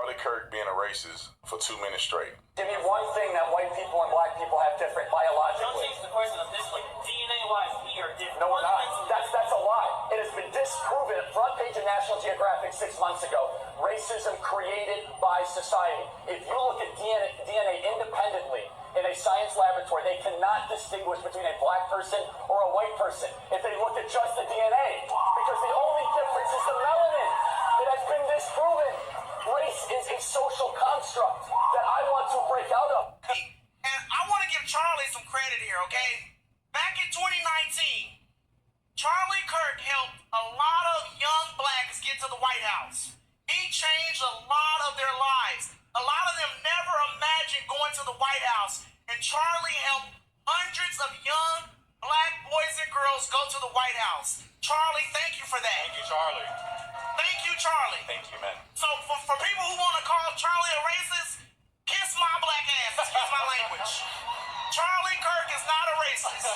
Charlie Kirk being a racist for 2 minutes straight. Give me one thing that white people and black people have different biologically. Don't change the question of this, like DNA-wise, we are different. No, we're not. That's a lie. It has been disproven. Front page of National Geographic 6 months ago. Racism created by society. If you look at DNA independently in a science laboratory, they cannot distinguish between a black person or a white person if they look at just the DNA, because the only difference is the melanin. It has been disproven. Race is a social construct that I want to break out of. And I want to give Charlie some credit here, okay? Back in 2019, Charlie Kirk helped a lot of young blacks get to the White House. He changed a lot of their lives. A lot of them never imagined going to the White House, and Charlie helped hundreds of young black boys and girls go to the White House. Charlie, thank you for that. Thank you, Charlie. Thank you, Charlie. Thank you, man. So for people who want to call Charlie a racist, kiss my black ass. Excuse my language. Charlie Kirk is not a racist.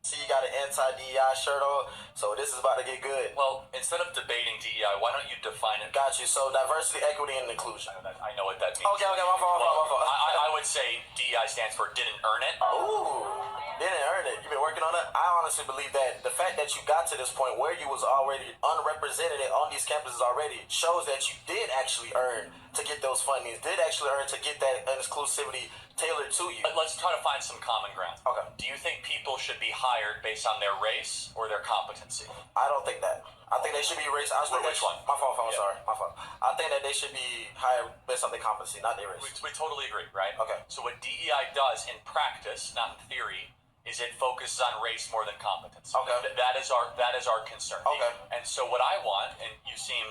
See, you got an anti-DEI shirt on, so this is about to get good. Well, instead of debating DEI, why don't you define it? Got you. So diversity, equity, and inclusion. I know what that means. Okay, my fault. I would say DEI stands for didn't earn it. Ooh, didn't earn it. You've been working on it? I honestly believe that the fact that you got to this point where you was already unrepresented on these campuses already shows that you did actually earn to get those fundings, did actually earn to get that exclusivity tailored to you. Let's try to find some common ground. Okay. Do you think people should be hired based on their race or their competency? I don't think that. I think they should be race. Which one? My fault. Yeah. Sorry. My fault. I think that they should be hired based on their competency, not their race. We totally agree, right? Okay. So what DEI does in practice, not in theory, is it focuses on race more than competence. Okay. That is our concern. Okay. And so what I want, and you seem,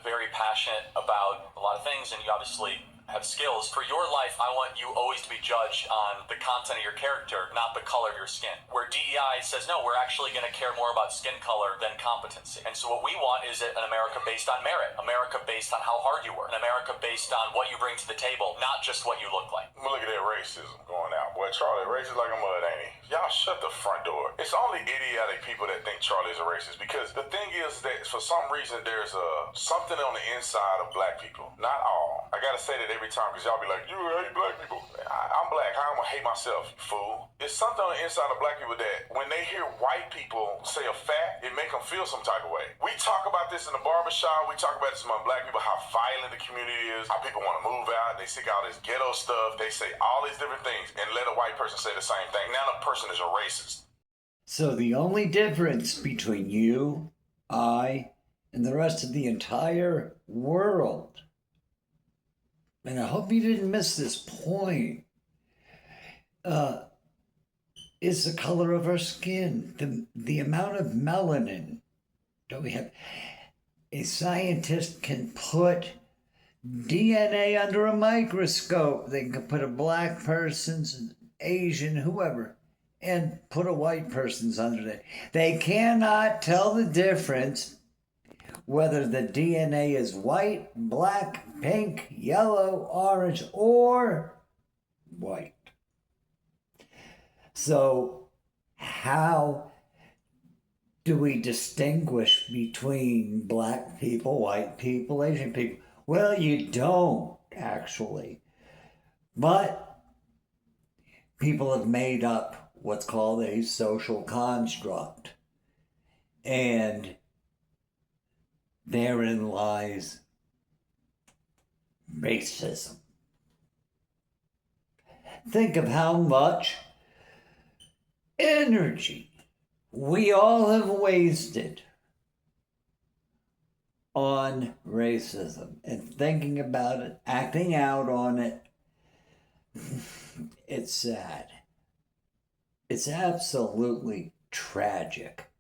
very passionate about a lot of things, and you obviously have skills. For your life, I want you always to be judged on the content of your character, not the color of your skin. Where DEI says, no, we're actually going to care more about skin color than competency. And so what we want is an America based on merit, America based on how hard you work, an America based on what you bring to the table, not just what you look like. Look at that racism going out. Boy, Charlie, racist like a mud, ain't he? Y'all shut the front door. It's only idiotic people that think Charlie's a racist, because the thing is that for some reason there's something on the inside of black people. Not all. I gotta say that every time, because y'all be like, you hate black people. I'm black. How am I hate myself, you fool? It's something on the inside of black people that when they hear white people say a fact, it make them feel some type of way. We talk about this in the barbershop. We talk about this among black people, how violent the community is, how people want to move out. They seek all this ghetto stuff. They say all these different things, and let a white person say the same thing. Now the person is a racist. So the only difference between you, I, and the rest of the entire world, and I hope you didn't miss this point, is the color of our skin, the amount of melanin that we have. A scientist can put DNA under a microscope. They can put a black person's, Asian, whoever, and put a white person's under it. They cannot tell the difference whether the DNA is white, black, pink, yellow, orange, or white. So how do we distinguish between black people, white people, Asian people? Well, you don't, actually. But people have made up what's called a social construct. And therein lies racism. Think of how much energy we all have wasted on racism and thinking about it, acting out on it. It's sad. It's absolutely tragic.